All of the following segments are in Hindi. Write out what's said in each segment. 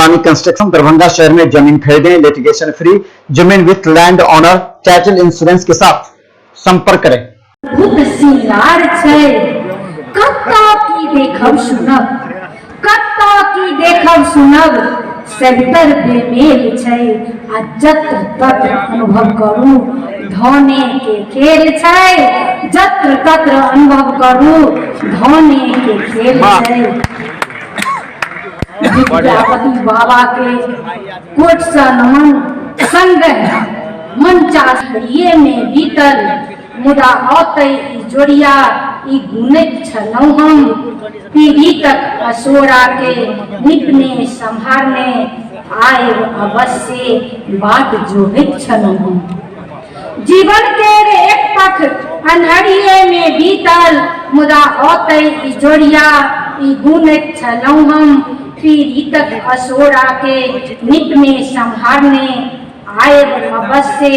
मुलानी कंस्ट्रक्शन दरभंगा शहर में जमीन खरीदें, लिटिगेशन फ्री, जमीन with land owner title insurance के साथ संपर्क करें। कत्ता की देखब सुनब सेक्टर बेमेल छै आ जत्र तत्र अनुभव करू धने के खेल छै, जत्र तत्र अनुभव करू धने के खेल छै। विद्यापति बाबा के कोट सा नमन संग मंचा ये में बीतल मुदा औतै जोड़िया ई गुणित छलौ हम पीढ़ी तक असोरा के निपने संभारने आए अवश्य बाट जोहित छलौ हम। जीवन के एक पख अन्हरिये में बीतल मुदा औतै जोड़िया ई गुणित छलौ हम पीढ़ी तक असोरा के निपने संभारने आए अवश्य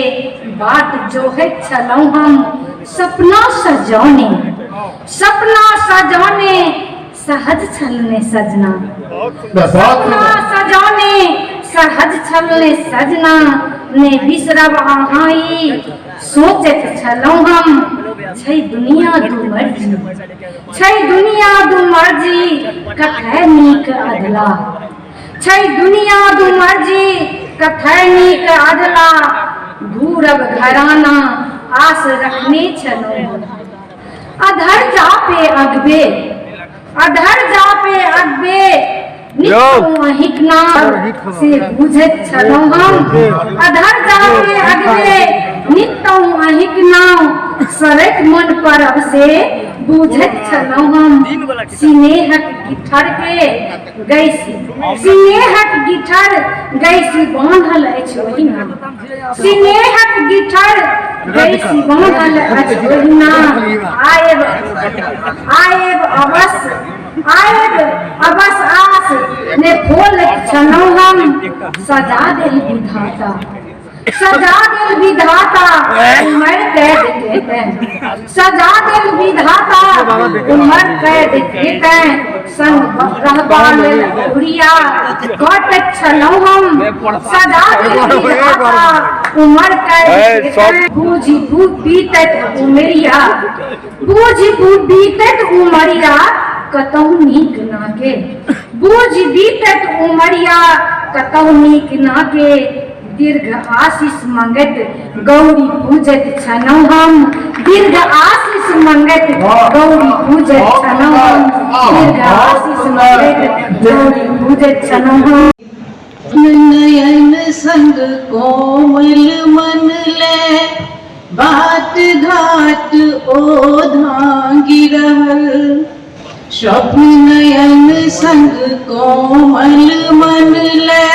बाट जोहित छलौ हम। सपना सजौने सहज छलने सजना, सपना सजौने सहज छलने सजना ने बिसरब अहाई सोचत छलौ हम। छै दुनिया दू मर्जी कथै नीक अधला, छै दुनिया दू मर्जी कथै नीक अधला घूरब घराना आस रखने छलौ। अधर जा पे अगबे हिकना से बुझत छलौ हम। अधर जा पे अगबे नितौ अहिकना सरक मन परब से बुझत छलौ हम। सिनेहक गिठर गैसी बांधल अछि ओहिना, सिनेहक गिठर गैसी बांधल अछि ओहिना आएब अवस आस ने खोल छलौ हम। सजा दिल विधाता उमर कैद देते संग रहबा लेल उड़िया कटत छलौ हम। सजा दिल विधाता उमर कैद देते बूझी बीतत उमरिया कतहु नीक नाके, बूझी बीतत उमरिया कतहु नीक नाके दीर्घ आशीष मंगत गौरी पूजत छलौ हम। दीर्घ आशीष मंगत गौरी पूजत छलौ हम। दीर्घ आशीष मंगत गौरी पूजत छलौ हम। नयन संग कोमल मन ले बाट घाट ओधांगी रहल, स्वप्न नयन संग कोमल मन ले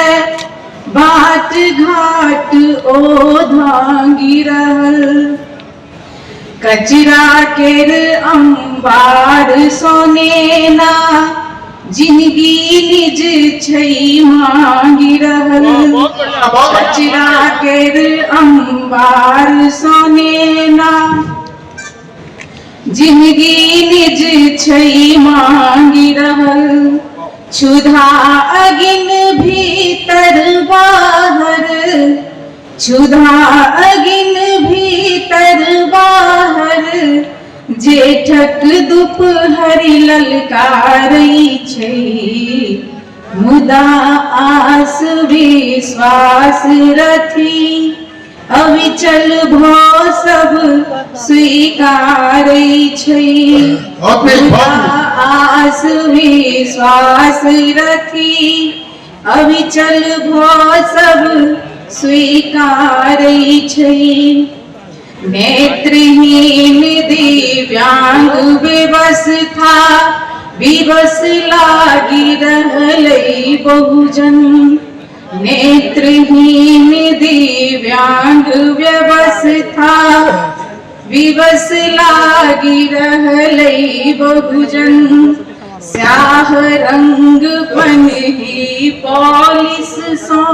बाट घाट ओधांगी रहल। कचरा केर अंबार सोनेना जिंदगी निज छै मांगी रहल। कचरा केर अंबार सोनेना जिंदगी निज छै मांगी रहल। क्षुधा अगिन भीतर बाहर, क्षुधा अगिन भीतर बाहर जेठक दुपहरी ललकारई छै मुदा आस विश्वास रथी अविचल भो सब स्वीकारई छै। मुदा आस विश्वास रथी अविचल भो सब स्वीकारई छै। नेत्रहीन दिव्यांग व्यवस्था विवश लागी रहलै बहुजन। नेत्रहीन दिव्यांग व्यवस्था विवश लागी रहलै बहुजन। स्याह रंग पन्ही पॉलिस सो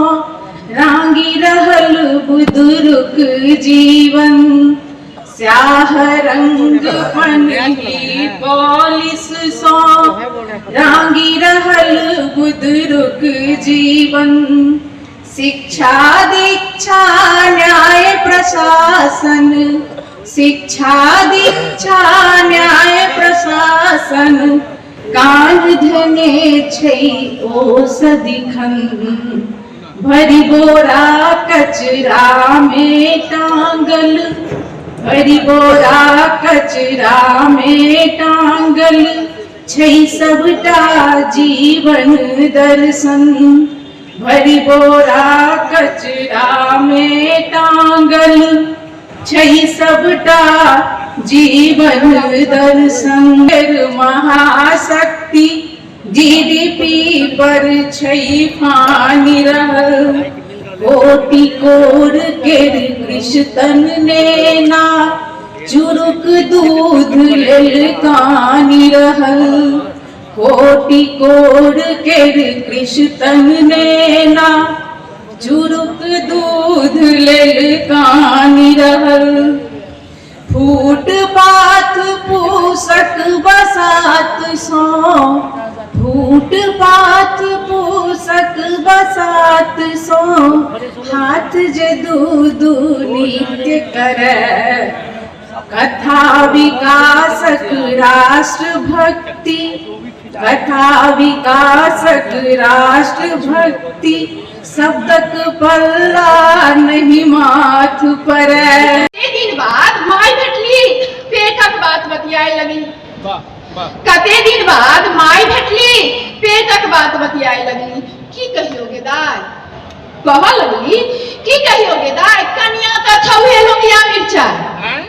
रांगी रहल बुजुर्ग जीवन। स्याह रंग पनही पॉलिस सो रांगी रहल बुदरुक जीवन। शिक्षा दीक्षा न्याय प्रशासन, शिक्षा दीक्षा न्याय प्रशासन कान धने छै ओ सदिखन। भरी बोरा कचरा में टांगल, भरी बोरा कचरा में टांगल छै सबटा जीवन दर्शन। भरी बोरा कचरा में टांगल छै सबटा जीवन दर्शन। महाशक्ति जीडीपी पर छै फानी रहल, कोटि कोर केर कृष्ण नेना चुरुक दूध लेल कानी रहल। कोटि कोर केर कृष्ण नेना चुरुक दूध लेल कानी रहल। फूटपाथ पूसक बसात सो, फूटपाथ पूसक बसात सो हाथ जे दू दू नित्य करे। कथा विकासक राष्ट्र भक्ति, कथा विकासक राष्ट्र भक्ति शब्दक पल्ला नहीं माथ पड़े। दिन बाद माय भेटली पेटक बात बतियाए लगी। कते दिन बाद माय भेटली पेटक बात बतियाए लगी। की कहियो गे दाय, कह लगली की कहियो गे दाय, कन्या त छौहे लोगिया मिर्चाई।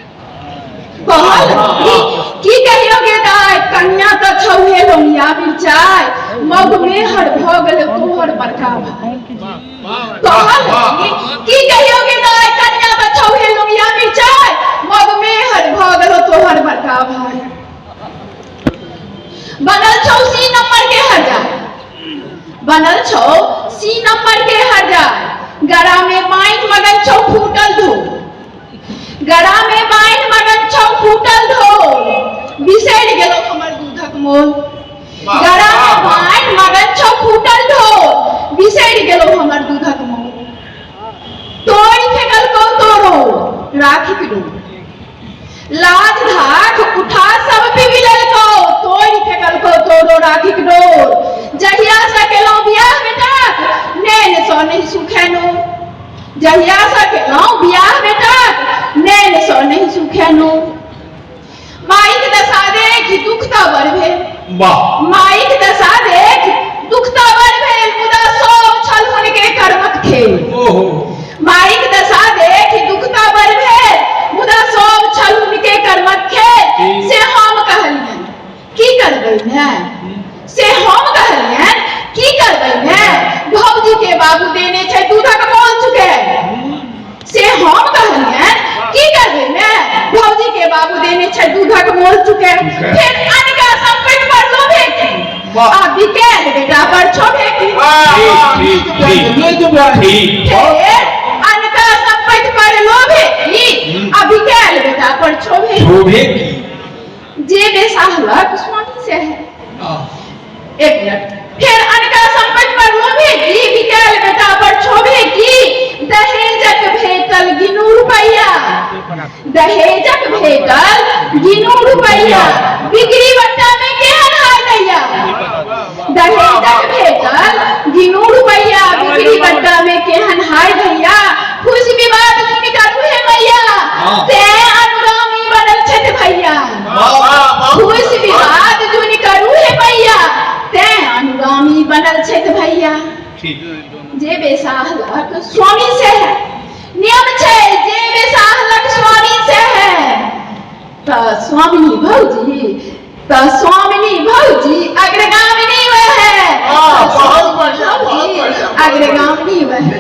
कह लगली की कहियो गे दाय, कन्या त छौहे लोगिया मिर्चाई। मग में हर भ गेल तोहर बड़का भाई। कह लगली की कहियो गे दाय, कन्या त छौहे लोगिया मिर्चाई। मग में हर भ गेल तोहर बड़का भाई। बनल छौ सी नंबर के हजार, बनल छौ सी नंबर के हजार। गरा में माइन मगन छौ फूटल धो, गरा में माइन मगन छौ फूटल धो। बिसैर गेलो हमर दूधक मोल, गरा में माइन मगन छौ फूटल धो। बिसैर गेलो हमर दूधक मोल। तोड़ फेकल को तोरो राखिक डोर, लाज धाक उठा सब पिबिलल को। तोड़ फेकल को तोरो राखिक डोर। जहिया से केलो बियाह बेटा नैन सो नहीं सुखेनो, जहिया से केलो बियाह बेटा नैन सो नहीं सुखेनो। माइक दशा देख दुखता बर भेल, माइक दशा देख दुखता बर भेल। मुदा सब छलहुन के कर्मक खेल, माइक दशा देख दुखता बर भेल। मुदा सब छलहुन के कर्मक खेल। से हम कहलियन की करबै ने, से हम कहलियन की करबै ने। भौजी के बाबू देने छै दूधक मोल चुके। से हम कहलियन की करबै ने, भौजी के बाबू देने छै दूधक मोल चुके। फिर अनका संपत्ति पर लोभे की, आ बिकेल बेटा पर छोड़े की। फिर अनका संपत्ति पर लोभे की, आ बिकेल बेटा पर छोड़े की। जे बेसाहलक स्वामी से है। एक मिनट। फिर अनका संपत्ति पर लोभे की, बिकेल बेटा पर छोड़े की। दहेजक भेटल गिनू रुपैया, दहेजक भेटल गिनू रुपैया। बिक्री बट्टा में केहन हाय दैया, दहेजक भेटल गिनू रुपैया। बिक्री बट्टा में केहन हाय दैया। खुश विवाद सुनि करू हे मैया, ते अनुगामी बनल छथि भैया। खुश विवाद सुनि करू हे मैया, ते अनुगामी बनल छथि भैया। जे बेसाहलक स्वामी से है, नियम छै जे बेसाहलक स्वामी से है। त स्वामिनी भौजी, त स्वामिनी भौजी अग्रगामिनी वह है। अग्रगामिनी वह है।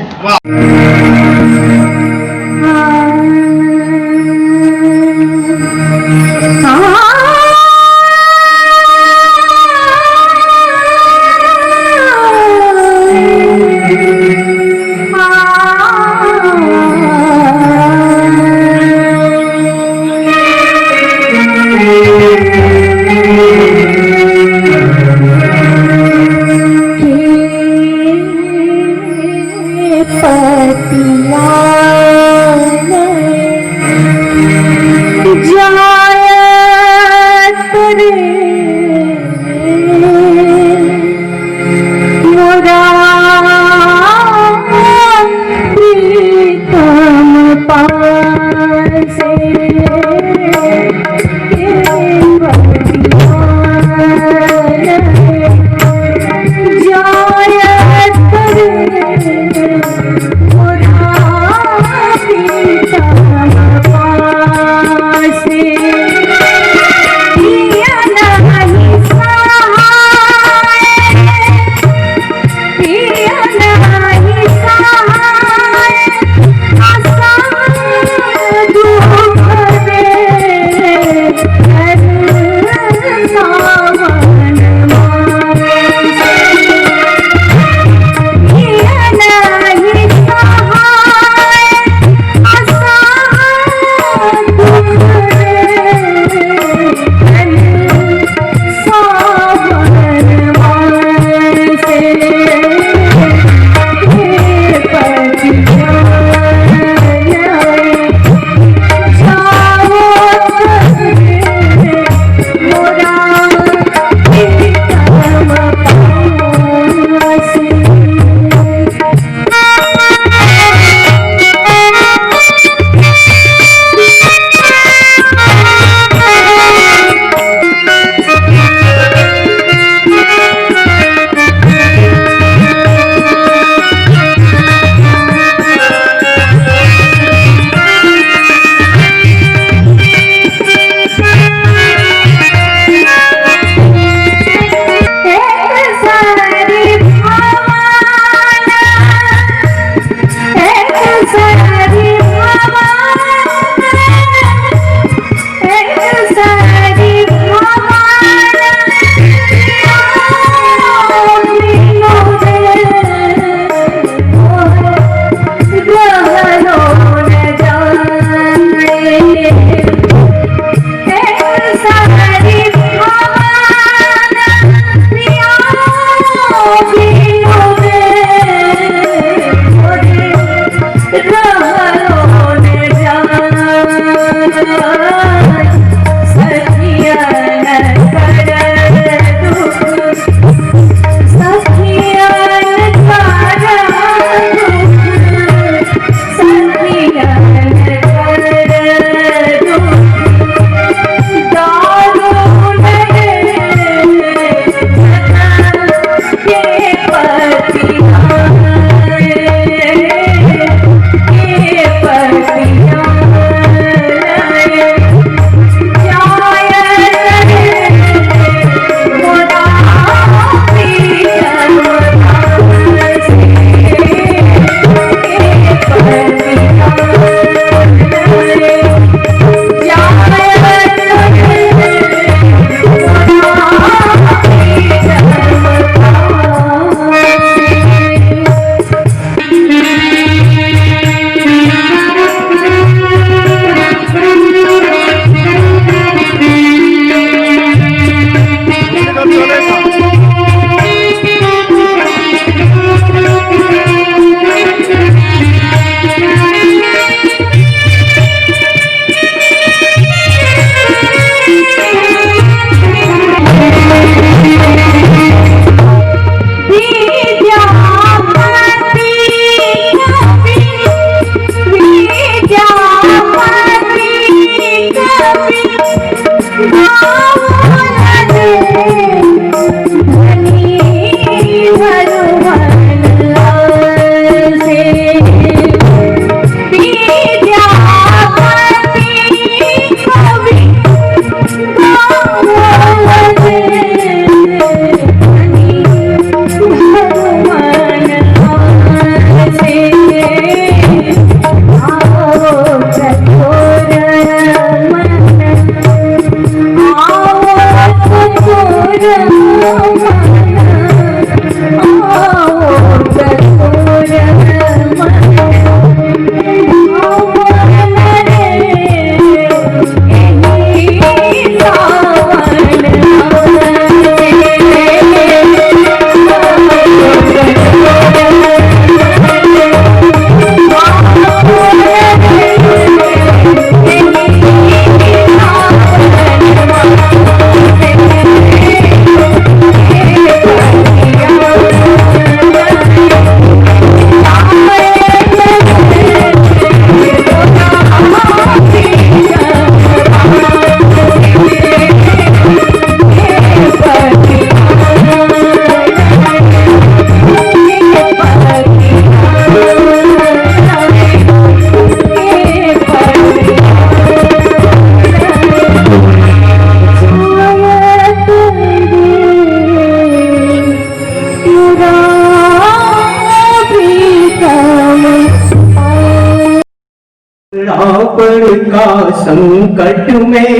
का संकट में,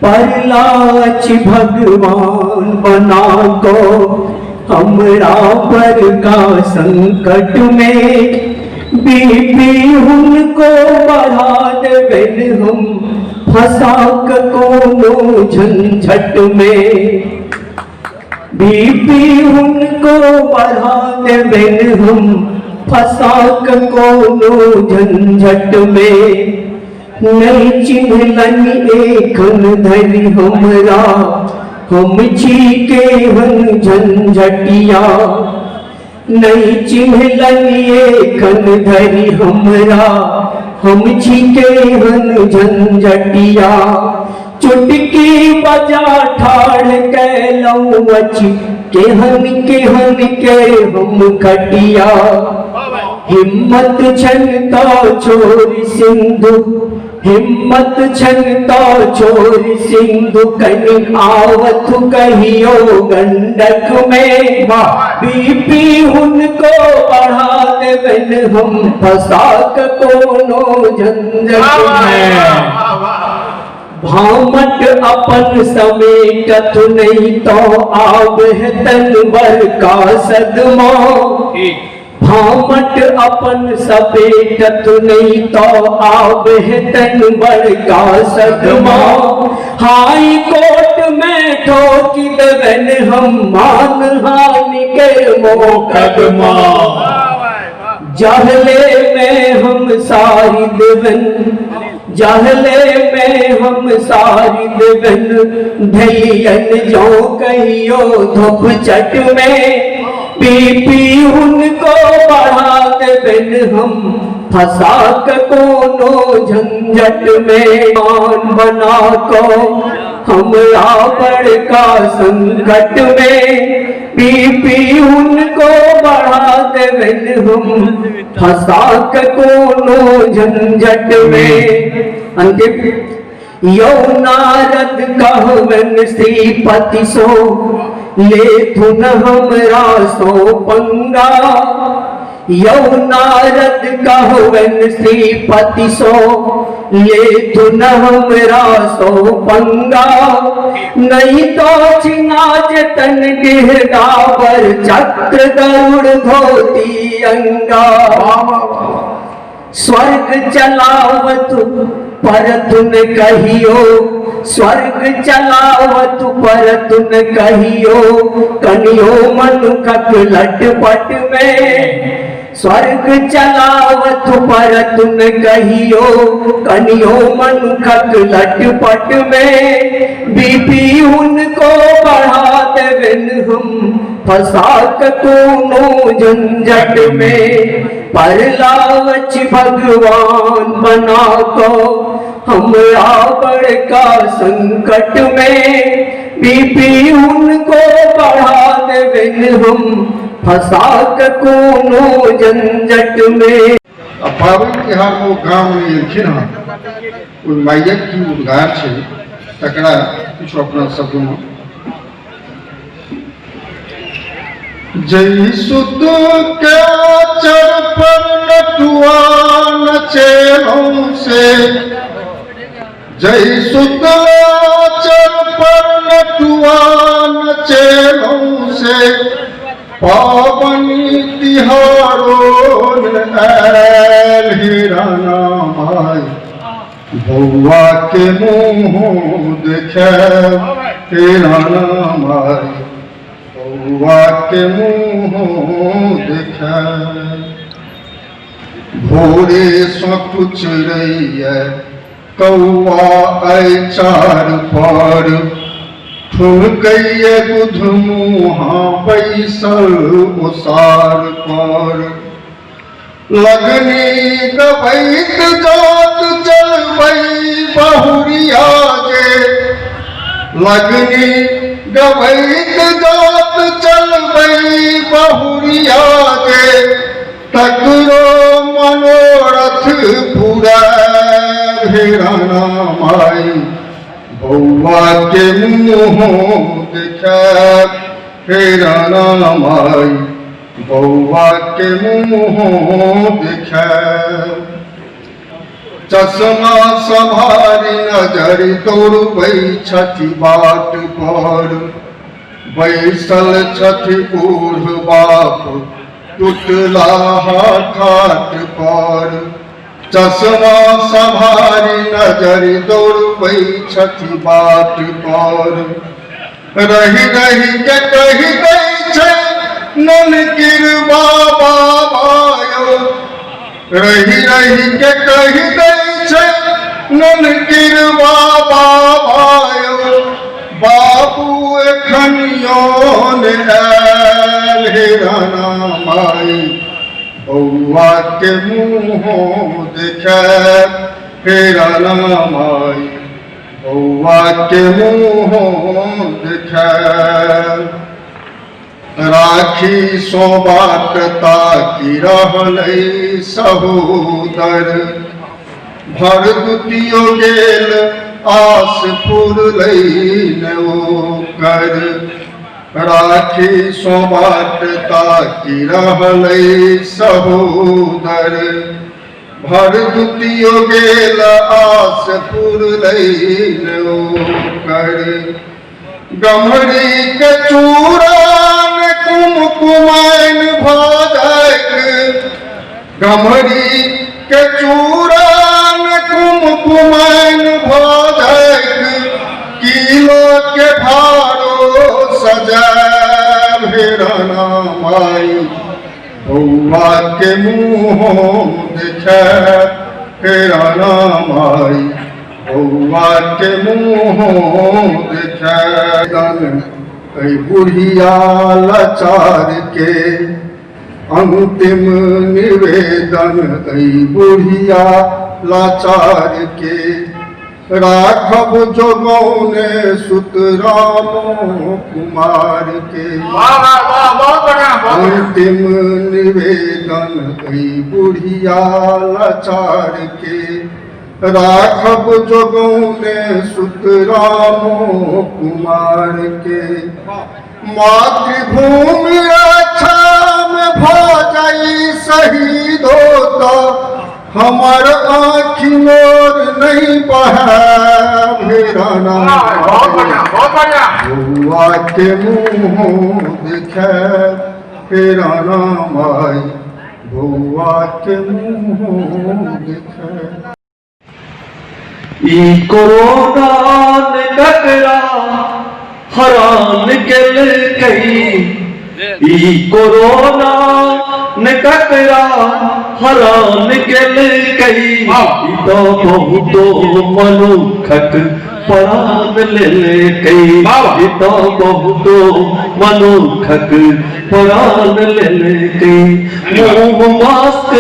परलाच भगवान बना को हमरा पर का संकट में, बीपी उनको बढ़ा देवेन हम फंसा के कोनो झंझट में, बीपी उनको बढ़ा देवेन हम फंसा के कोनो झंझट में। नहीं चिन्हलन एखन धरि हमरा हम छी के हन झंझटिया, नहीं चिन्हलन एखन धरि हमरा हम छी के हन झंझटिया। चुटकी बजा ठाड़ कैलऊ अची केहन के हम खटिया। हिम्मत छनता छोर सिंधु, हिम्मत छनता छोर सिंधु, कहीं आवत कहियो गंडक में, बीपी उनको बढ़ा देवेन हम फंसा के कोनो झंझट में। भामट अपन समेटत नहीं तो आब है तनवर का सदमा, भामट अपन सपेटत नहीं तो आब है तनवर का सदमा। हाई कोर्ट में ठोक देवेन हम मानहानि के मोकदमा, जहले में हम सारी देवेन, जहले में हम सारी देवेन, धैयन जो कहियो धुप चट में, बीपी उनको बढ़ा देवेन हम फंसा के कोनो झंझट में। मान बना को हमरा बड़का संकट में, बीपी उनको बढ़ा देवेन हम फंसा के कोनो झंझट में। अंतिम यौ नारद कहवन श्रीपति सो, लेथुन हमरा सो पंगा। यौ नारद कहवन श्रीपति सो, लेथुन हमरा सो पंगा। नहीं तो छिनाज तन गिरदावर, चक्र गरुड़ धोती अंगा। स्वर्ग चलावत परतुन कहियो, स्वर्ग चलावत परतुन कहियो, कनियो मनुखक लटपट में। स्वर्ग चलावत परतुन कहियो, कनियो मनुखक लटपट में, बीपी उनको बढ़ा देवेन हम फंसा के कोनो झंझट में। परलावच भगवान बना को हमरा बड़का संकट में, बीपी उनको बढ़ा देवेन हम फंसा के कोनो झंझट में। पावन तिहार में गाँव में एलखिन हन माइक की उद्गार छे, तकरा कुछ अपना शब्द में जय सुत के चर पर नटुआ नचे से, जय सुत चर पर नटुआ नचे से, पावनी तिहारों ऐल हिराना माई, बउआ के मुँह देखे हिराना माई, बउआ के मुँह देखे। भोरे सो कुछ रही है कौआ ऐ चार पर, ठुमकैये बुध मुहा बैसल उसार पर। लगनी गबैत जात चलबई बहुरिया गे, लगनी गबैत जात चलबई बहुरिया गे, तकरो मनोरथ पूरा हिराना माई, बउआ के मुँह देखा हिराना माई, बउआ के मुँह देखा। चश्मा संभारी नजर दौड़बै छथि बाट पर, बैसल छथि बूढ़ बाप टुटला खाट पर। चश्मा संभारी नजर दौड़बै छथि बाट पर, रही रही के कही दै छै ननकिर बाबा भायो, रही रही के कही दै छै ननकिर बाबा भायो। बाबू एखन योन आयल हे राना माई, बौआ के मुँह देखे हे राना माई, बौआ के मुँह देखे। राखी सोबाट ताकि रहलै सहोदर, भरदुतियो गेल आस पुरलै न ओकर। राखी सोबाट ताकि रहलै सहोदर, भरदुतियो गेल आस पुरलै न ओकर। गमरी के चूड़ान कुमकुमाइन भजक, गमरी के चूड़ान कुमकुमाइन भजक। किलो के भारो सजाब हे राना माई, बौआ के मुँह देखे हे राना माई, बौआ के मुँह देखे। कई बुढ़िया लाचार के अंतिम निवेदन, कई बुढ़िया लाचार के। राघव जोगौने सुत रामो कुमार के, अंतिम निवेदन कई बुढ़िया लाचार के। राघव जोगौने सुत रामो कुमार के। मातृभूमि रक्षा में भजई शहीद होता, हमर आँखि मोर नहीं बहा हे राना। बौआ के मुँह देखे हे राना माई, बौआ के मुँह देखे। ई कोरोना ने ककरा हरान गेल कई, ई कोरोना ने ककरा हरान गेल कई। ई तो बहुतो मनुखक प्राण लेल कई, ई तो बहुतो मनुखक प्राण लेल कई। मुँह मास्क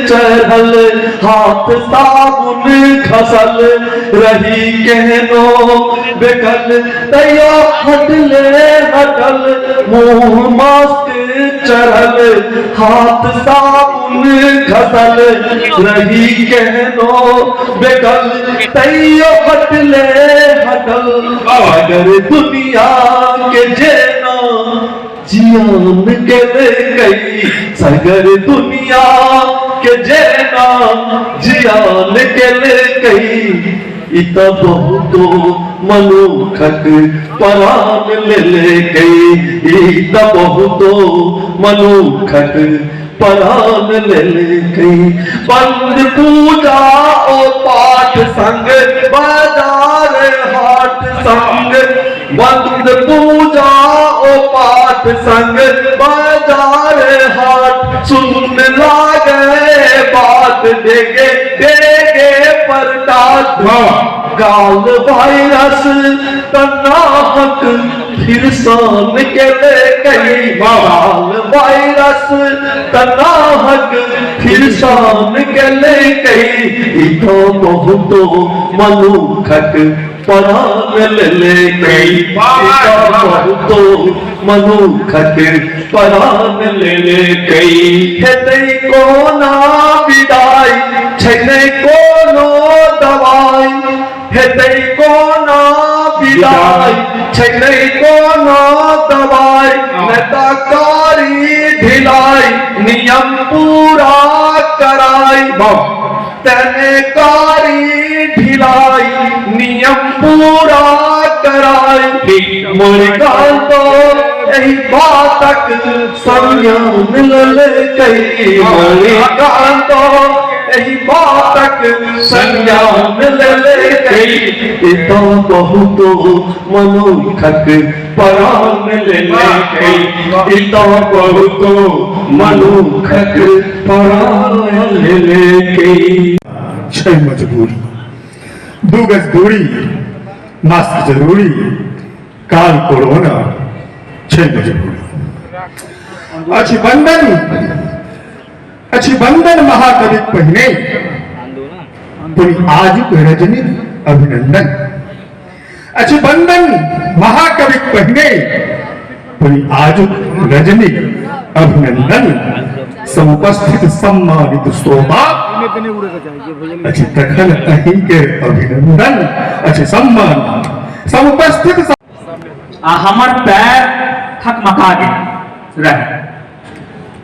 चढ़ल हाथ साबुन खसल, रही केहनो बेकल तैयो हटले हटल। मुँह मास्क चढ़ल हाथ साबुन खसल, रही केहनो बेकल तैयो हटले हटल। अगर दुनिया के जेना जियान गेल कई, सगर दुनिया के जेना जियान गेल कई। इत बहुतो मनुखक प्राण लेल कई, इत बहुतो मनुखक प्राण लेल कई। बंद पूजा ओ पाठ संग बाजार हाट संग, बंद पूजा ओ पाठ संग बाजार हाट। सुन लागे बात देगे देगे पर डांट। गाल वायरस तनाहक फिर सान गेल कई, गाल वायरस तनाहक फिर सान गेल कई। ई तो बहुतो मनुखक प्राण लेल कई, बहुतो मनुखक प्राण लेल कई। हेतै कोना विदाई छै कोनो दवाई, हेतै कोना विदाई छै कोनो दवाई। नेताकारी ढिलाई नियम पूरा कराई, तनकारी ढिलाई नियम पूरा कराई मुर्गांतो यही बातक संयम लल कई मुर्गांतो यही बातक संयम लल कई तो बहुतो मनोखक परान ले कई तो बहुतो मनोखक परान ले कई छह मजबूरी दो गज दूरी मास्क जरूरी काल कोरोना छह मजबूरी अच्छी बंधन महाकवि पहिने पूरी आज रजनी अभिनंदन अच्छी बंधन महाकवि पहिने पूरी आज रजनी अभिनंदन समुपस्थित सम्मानित श्रोता अच्छी तखन अहीं के अभिनंदन अच्छे सम्मान समुपस्थित हमर पैर थकमका गेल रहे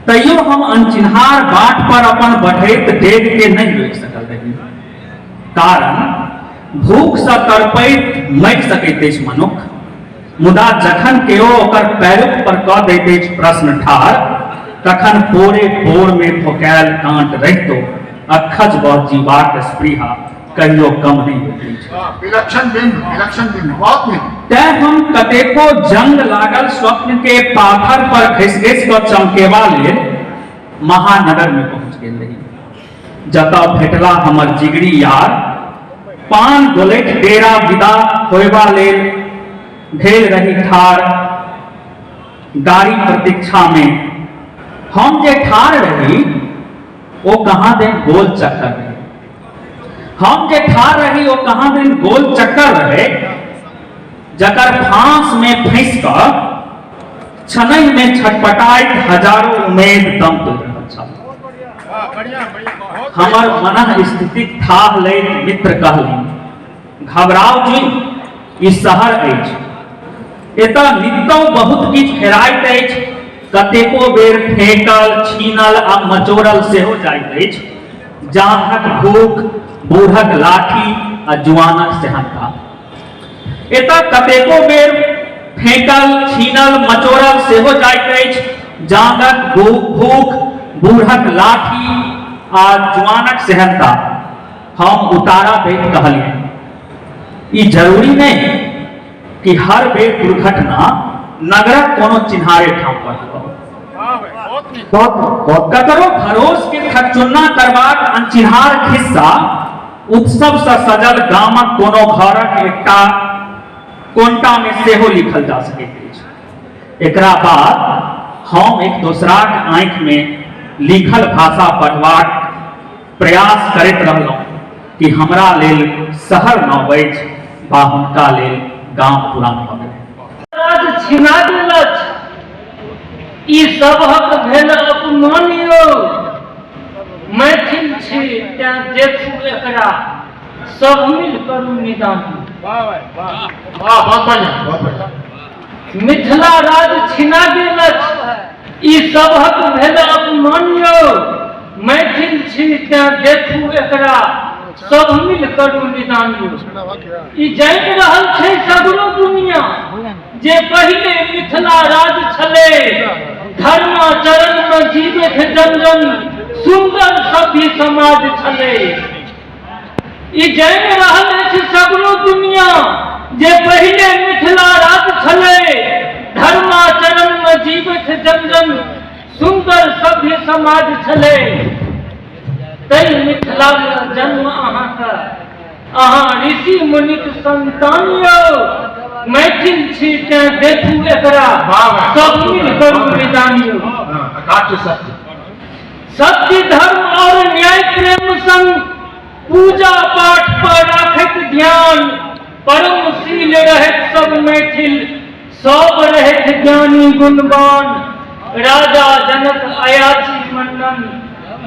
तैयो हम अनचिन्हार बाट पर अपन बढ़ैत डेग के नहीं रोकि सकल रही कारण भूख से तड़पैत मरि सकैत अछि मनुख मुदा जखन केओ ओकर पैरुख पर कऽ दैत अछि प्रश्न ठाढ़ तखन पोरे पोर में ठोकायल कांट रहितो अखज बह जीवाक स्पृहा कहियो कम नहीं होती विलक्षण दिन बहुत नहीं तैं हम कतेको जंग लागल स्वप्न के पाथर पर घिस कऽ चमकेवा लेल महानगर में पहुंच गेल रही जतऽ भेटला हमर जिगरी यार पान गोलैत डेरा विदा होयबा लेल भेल रही ठाड़ गाड़ी प्रतीक्षा में हम जे ठाड़ रही ओ कहाँ दे गोल चक्कर रहे हम जे ठाड़ रही ओ कहाँ दिन गोल चक्कर रहे जकर फांस में फंस कर छनई में छटपटाइत हजारों उम्मीद दम तोड़ रहल छल हमर मनः स्थिति थाह लैत मित्र कहली घबराओ जी ई शहर अछि एतऽ नित्यो बहुत किछु हेराइत अछि कतेको बेर फेंकल छीनल आ मचोरल सेहो जाइत अछि जांघक भूख बूढ़क लाठी आ जुआनक सेहनता एतऽ कतेको बेर फेंकल छीनल मचोरल सेहो जाइत अछि जांघक भूख बूढ़क लाठी आ जुआनक सेहनता हम उतारा दैत कहलियै ई जरूरी नहीं कि हर बेर दुर्घटना नगरक कोनो चिन्हारे ठाम पर ककरो भरोस के खचुन्ना करबाक अनचिन्हार खिस्सा उत्सव से सजल गामक कोनो घरक एकटा कोंटा में सेहो लिखल जा सकैत अछि एकरा बाद हम एक दोसराक आंखि में लिखल भाषा पढ़बाक प्रयास करैत रहलहुँ कि हमरा लेल शहर न बचि बा हुनका लेल गाम पुरान भऽ गेल छिना देलक ई सबहक भेल अपमान यौ मैथिल छी तें देखू एकरा सब मिल करू निदान मिथिला राज छिना देलक ई सबहक भेल अपमान यौ मैथिल छी तें देखू एकरा सब मिल करू निदान ई जानि रहल छै सगरो दुनिया जे पहिले मिथिला राज छलै धर्माचरण में जीवित जनजन सुंदर सभ्य समाज छलै ई जानि रहल अछि सगरो दुनिया जे पहिले मिथिला राज छलै धर्माचरण में जीवित जनजन सुंदर सभ्य समाज छलै तै मिथिला जन्म अहाँ ऋषि मुनिक संतान यौ मैथिल छी तें देखू एकरा सब मिल करू निदान यौ सत्य धर्म और न्याय प्रेम संग पूजा पाठ पर राखैत ध्यान परमशील रहैत सब मैथिल सब रहैत ज्ञानी गुणवान राजा जनक अयाची मंडन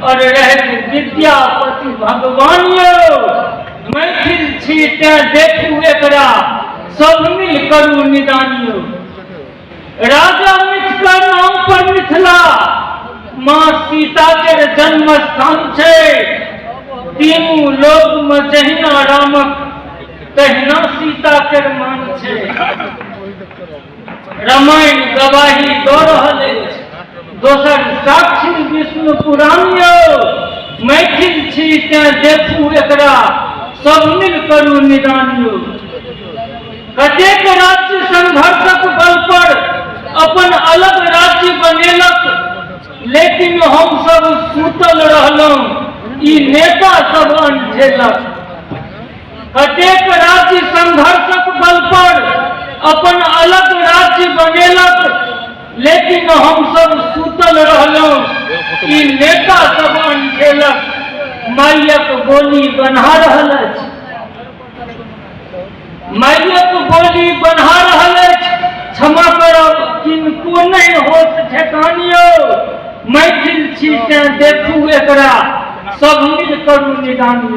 और रहैत विद्यापति भगवान यौ मैथिल छी तें देखू एकरा सब मिल करू निदान यौ राजा मिथ का नाम पर मिथिला माँ सीता के जन्म स्थान छै तीनू लोक में जहिना रामक तहिना सीता के मान छे। रामायण गवाही दऽ रहल अछि, दोसर साक्षी विष्णु पुराण यौ। मैथिल छी तें देखू एकरा, सब मिल करू निदान यौ। कतेक राज्य संघर्षक बल पर अपन अलग राज्य बनेलक, लेकिन हम सब सुतल रहलहुं, ई नेता सब अनठेलक। कतेक राज्य संघर्षक बल पर अपन अलग राज्य बनेलक, लेकिन हम सब सुतल रहलहुं, ई नेता सब अनठेलक। मायक बोली बन्हा रहल अछि, मायक बोली बन्हा रहल अछि। क्षमा करब किनको नहीं होश ठेकानियो। मैथिल छी तें देखू एकरा, सब मिल करू निदानियो।